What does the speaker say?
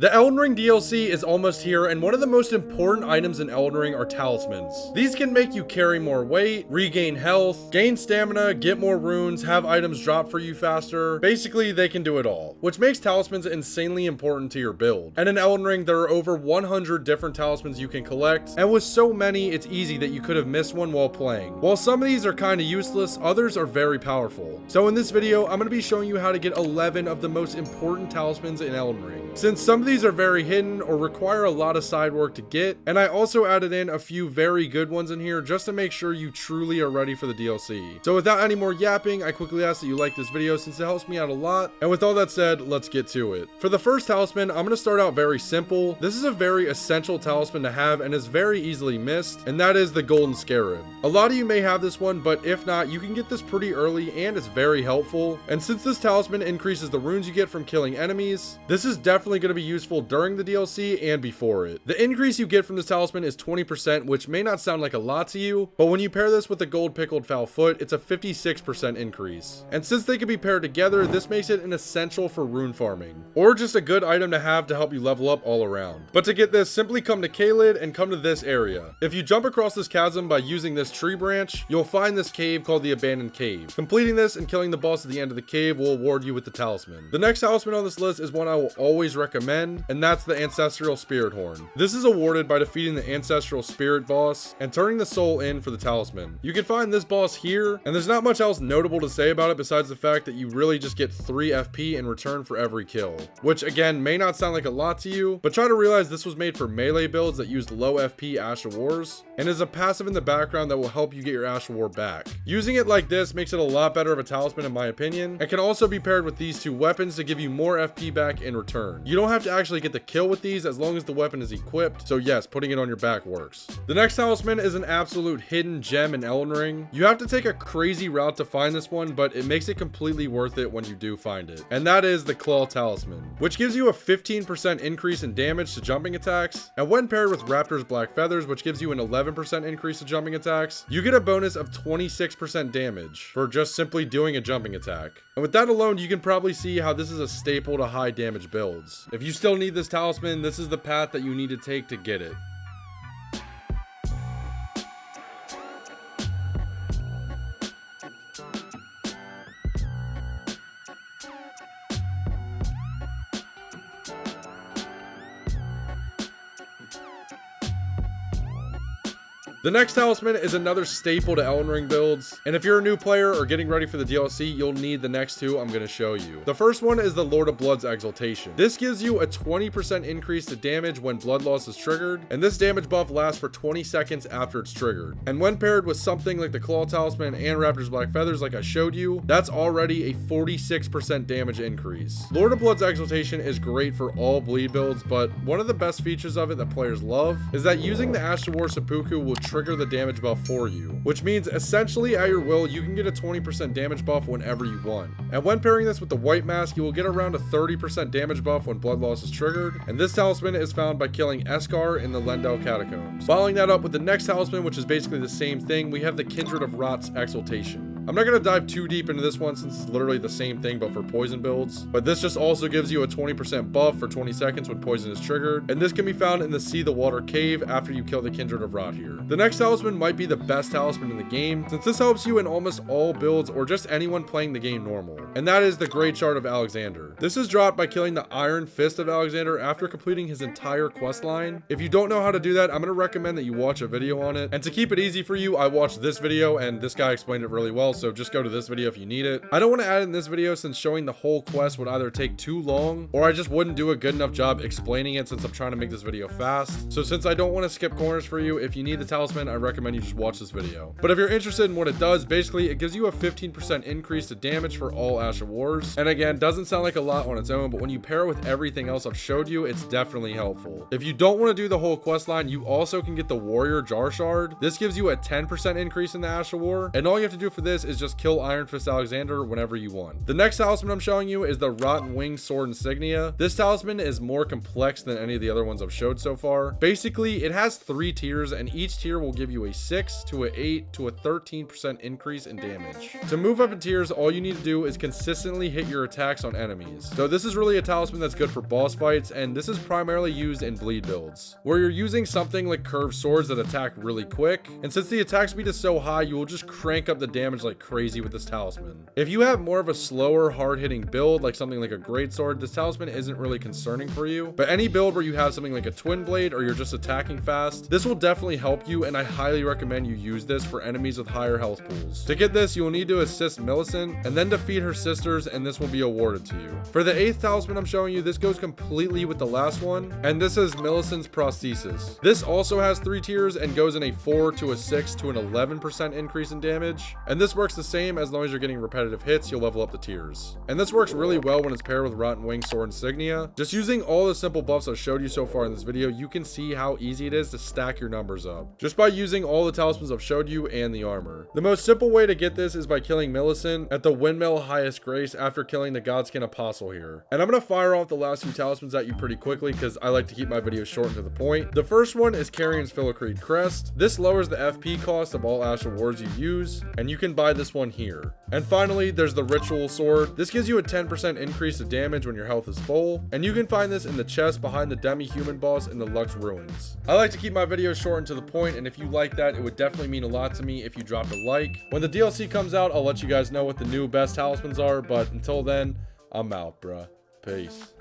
The Elden Ring DLC is almost here, and one of the most important items in Elden Ring are talismans. These can make you carry more weight, regain health, gain stamina, get more runes, have items drop for you faster. Basically, they can do it all, which makes talismans insanely important to your build. And in Elden Ring, there are over 100 different talismans you can collect, and with so many, it's easy that you could have missed one while playing. While some of these are kind of useless, others are very powerful. So in this video, I'm going to be showing you how to get 11 of the most important talismans in Elden Ring. Since some of these are very hidden or require a lot of side work to get, and I also added in a few very good ones in here just to make sure you truly are ready for the DLC. So without any more yapping, I quickly ask that you like this video since it helps me out a lot. And with all that said, let's get to it. For the first talisman, I'm going to start out very simple. This is a very essential talisman to have and is very easily missed, and that is the golden scarab. A lot of you may have this one, but if not, you can get this pretty early and it's very helpful. And since this talisman increases the runes you get from killing enemies, this is definitely going to be useful during the DLC and before it. The increase you get from this talisman is 20%, which may not sound like a lot to you, but when you pair this with the gold pickled foul foot, it's a 56% increase. And since they can be paired together, this makes it an essential for rune farming, or just a good item to have to help you level up all around. But to get this, simply come to Caelid and come to this area. If you jump across this chasm by using this tree branch, you'll find this cave called the Abandoned Cave. Completing this and killing the boss at the end of the cave will award you with the talisman. The next talisman on this list is one I will always recommend, and that's the Ancestral Spirit Horn. This is awarded by defeating the Ancestral Spirit boss and turning the soul in for the talisman. You can find this boss here, and there's not much else notable to say about it besides the fact that you really just get 3 FP in return for every kill, which again may not sound like a lot to you, but try to realize this was made for melee builds that used low FP Ash of Wars, and is a passive in the background that will help you get your Ash of War back. Using it like this makes it a lot better of a talisman in my opinion, and can also be paired with these 2 weapons to give you more FP back in return. You don't have to actually get the kill with these as long as the weapon is equipped, so yes, putting it on your back works. The next talisman is an absolute hidden gem in Elden Ring. You have to take a crazy route to find this one, but it makes it completely worth it when you do find it, and that is the Claw Talisman, which gives you a 15% increase in damage to jumping attacks, and when paired with Raptor's Black Feathers, which gives you an 11% increase to jumping attacks, you get a bonus of 26% damage for just simply doing a jumping attack. And with that alone, you can probably see how this is a staple to high damage builds. If you still need this talisman, this is the path that you need to take to get it. The next talisman is another staple to Elden Ring builds, and if you're a new player or getting ready for the DLC, you'll need the next 2 I'm going to show you. The first one is the Lord of Blood's Exaltation. This gives you a 20% increase to damage when blood loss is triggered, and this damage buff lasts for 20 seconds after it's triggered. And when paired with something like the Claw Talisman and Raptor's Black Feathers like I showed you, that's already a 46% damage increase. Lord of Blood's Exaltation is great for all bleed builds, but one of the best features of it that players love is that using the Ash of War Seppuku will trigger the damage buff for you, which means essentially at your will you can get a 20% damage buff whenever you want. And when pairing this with the White Mask, you will get around a 30% damage buff when blood loss is triggered, and this talisman is found by killing Eskar in the Lendel Catacombs. Following that up with the next talisman, which is basically the same thing, we have the Kindred of Rot's Exaltation. I'm not going to dive too deep into this one since it's literally the same thing but for poison builds, but this just also gives you a 20% buff for 20 seconds when poison is triggered, and this can be found in the Sea the Water Cave after you kill the Kindred of Rot here. The next talisman might be the best talisman in the game, since this helps you in almost all builds or just anyone playing the game normal, and that is the Great Shard of Alexander. This is dropped by killing the Iron Fist of Alexander after completing his entire quest line. If you don't know how to do that, I'm going to recommend that you watch a video on it, and to keep it easy for you, I watched this video and this guy explained it really well, so just go to this video if you need it. I don't want to add in this video since showing the whole quest would either take too long or I just wouldn't do a good enough job explaining it since I'm trying to make this video fast. So since I don't want to skip corners for you, if you need the talisman, I recommend you just watch this video. But if you're interested in what it does, basically it gives you a 15% increase to damage for all Ash of Wars. And again, doesn't sound like a lot on its own, but when you pair it with everything else I've showed you, it's definitely helpful. If you don't want to do the whole quest line, you also can get the Warrior Jar Shard. This gives you a 10% increase in the Ash of War, and all you have to do for this this is just kill Iron Fist Alexander whenever you want. The next talisman I'm showing you is the Rotten Wing Sword Insignia. This talisman is more complex than any of the other ones I've showed so far. Basically, it has 3 tiers, and each tier will give you a 6 to a 8 to a 13% increase in damage. To move up in tiers, all you need to do is consistently hit your attacks on enemies. So this is really a talisman that's good for boss fights, and this is primarily used in bleed builds, where you're using something like curved swords that attack really quick. And since the attack speed is so high, you will just crank up the damage like crazy with this talisman. If you have more of a slower, hard-hitting build, like something like a greatsword, this talisman isn't really concerning for you. But any build where you have something like a twin blade or you're just attacking fast, this will definitely help you, and I highly recommend you use this for enemies with higher health pools. To get this, you will need to assist Millicent and then defeat her sisters, and this will be awarded to you. For the 8th talisman I'm showing you, this goes completely with the last one, and this is Millicent's prosthesis. This also has 3 tiers and goes in a 4 to a 6 to an 11% increase in damage, and this works the same as long as you're getting repetitive hits. You'll level up the tiers, and this works really well when it's paired with Rotten Wing Sword Insignia. Just using all the simple buffs I've showed you so far in this video, you can see how easy it is to stack your numbers up just by using all the talismans I've showed you and the armor. The most simple way to get this is by killing Millicent at the Windmill Highest Grace after killing the Godskin Apostle here. And I'm gonna fire off the last few talismans at you pretty quickly because I like to keep my videos short and to the point. The first one is Carrion's Filicrete Crest. This lowers the FP cost of all Asher wards you use, and you can buy this one here. And finally, there's the Ritual Sword. This gives you a 10% increase to damage when your health is full, and you can find this in the chest behind the Demi-Human boss in the Lux Ruins. I like to keep my videos short and to the point, and if you like that, it would definitely mean a lot to me if you dropped a like. When the DLC comes out, I'll let you guys know what the new best talismans are, but until then, I'm out, bruh. Peace.